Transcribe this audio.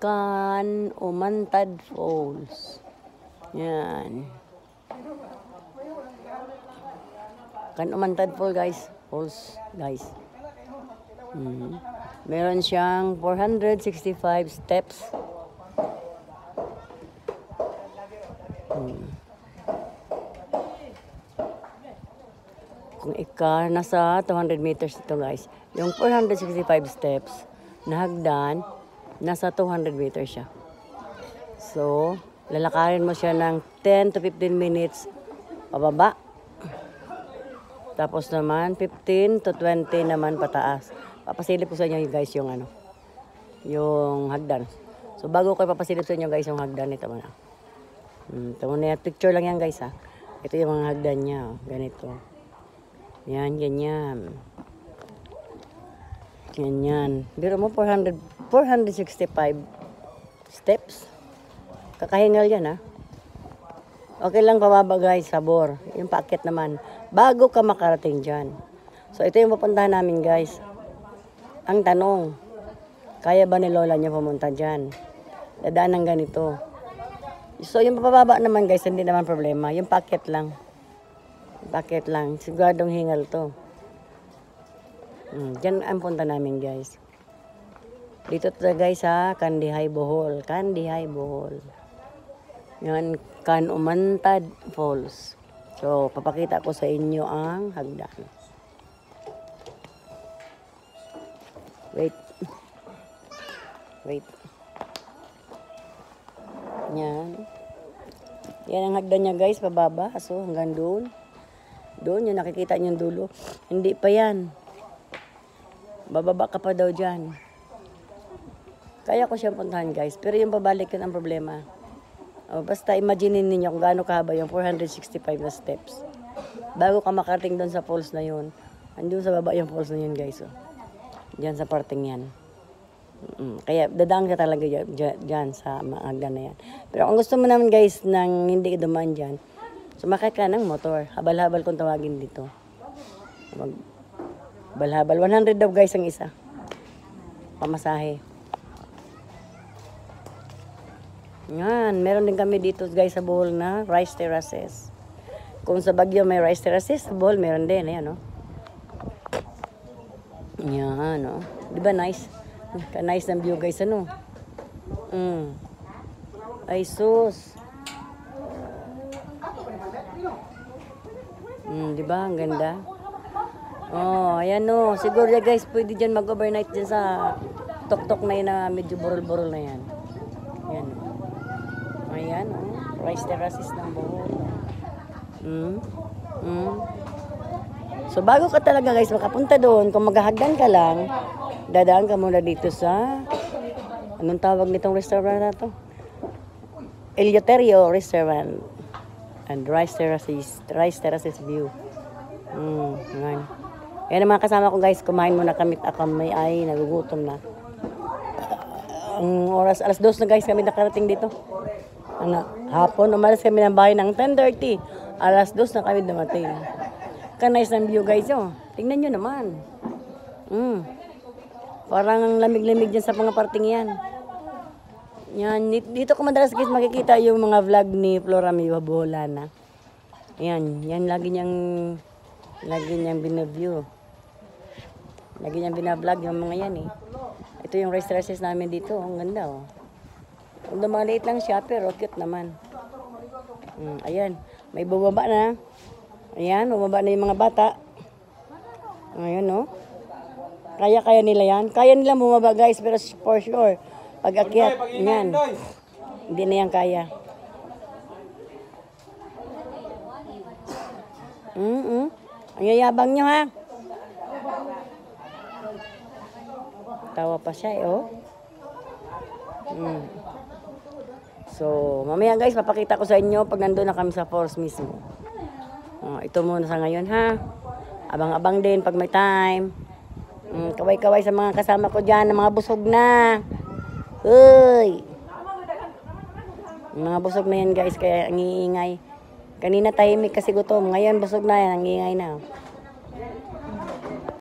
Can Umantad Falls. Yan. Can Umantad Falls, guys. Meron siyang 465 steps. Kung nasa 200 meters ito, guys. Yung 465 steps na hagdan, nasa 200 meters siya. So, lalakarin mo siya ng 10 to 15 minutes pababa. Tapos naman, 15 to 20 naman pataas. Papasilip ko sa inyo, guys, yung hagdan. So, bago ko papasilip sa inyo, guys, yung hagdan, ito muna. Ito muna, picture lang yan, guys, ha. Ito yung mga hagdan niya, ganito. Yan, ganyan. Ganyan. Biro mo, 465 steps. Kakahingal yan, ha. Okay lang pababa, guys, sabor. Yung paakyat naman. Bago ka makarating dyan. So, ito yung pupuntahan namin, guys. Ang tanong, kaya ba ni Lola niya pumunta dyan? Dadaan ng ganito. So, yung pababa naman, guys, hindi naman problema. Yung paakyat lang. Bakit lang? Siguradong hingal to. Diyan ang punta namin, guys. Dito to, guys, ha. Kandihay, Bohol. Kandihay, Bohol. Yan, Can Umantad Falls. So, papakita ko sa inyo ang hagdan. Wait. Yan. Yan ang hagdan niya, guys, pababa. So, hanggang doon. Doon, yung nakikita niyong dulo. Hindi pa yan. Bababa ka pa daw dyan. Kaya ko siyang puntahan, guys. Pero yung babalik yun ang problema. Basta imagine ninyo kung gaano kahaba yung 465 na steps. Bago ka makarating doon sa falls na yun. Andun sa baba yung falls na yun, guys. Diyan sa parting yan. Kaya dadaan ka talaga dyan sa hagdan na yan. Pero kung gusto mo naman, guys, nang hindi ka dumaan dyan, sumakay ka ng motor. Habal-habal kung tawagin dito. Habal-habal. 100 daw, guys, ang isa. Pamasahe. Yan. Meron din kami dito, guys, sa Bohol na rice terraces. Kung sa Baguio may rice terraces, sa Bohol meron din. Ayan, no? Yan, no? Diba nice? Ka-nice ng view, guys, ano? Ay, sus. Diba? Ang ganda. Oh, ayan, no. Siguro, guys, pwede dyan mag-overnight dyan sa tok-tok na yun na medyo burol-burol na yan. Ayan. Ayan, oh. Rice terraces ng Bohol. So, bago ka talaga, guys, makapunta doon, kung maghahagdan ka lang, dadaan ka muna dito sa, anong tawag nitong restaurant na to? Eleuterio Restaurant and Rice Terraces View. Yan. Yan ang mga kasama ko, guys, kumain muna kami at kami ay nagugutom na. Ang oras, alas 2 na, guys, kami nakarating dito. Hapon, umalis kami ng bahay ng 10:30. Alas 2 na kami dumating. Ka-nice ng view, guys, oh. Tingnan nyo naman. Parang ang lamig-lamig dyan sa mga parting yan. Yan, dito ko madalas, guys, makikita yung mga vlog ni Flora Miwa Boholana. Yan, yan lagi niyang binaview. Lagi niyang binablog yung mga yan, eh. Ito yung rice terraces namin dito. Ang ganda, oh. Kung maliit lang siya, pero cute naman. Ayan, may bumaba na. Ayan, bumaba na yung mga bata. Ayan, oh. Kaya nila yan. Kaya nila bumaba, guys, pero for sure, pag akyat, yan. Hindi na yan kaya. Ang yayabang nyo, ha? Tawa pa siya, eh, oh. So, mamaya, guys, papakita ko sa inyo pag nandun na kami sa falls mismo. Ito muna sa ngayon, ha? Abang-abang din pag may time. Kaway-kaway sa mga kasama ko dyan, na mga busog na. Uy! Mga busog na yan, guys, kaya ang iingay. Kanina tahimik kasi gutom. Ngayon busog na yan, ang iingay na.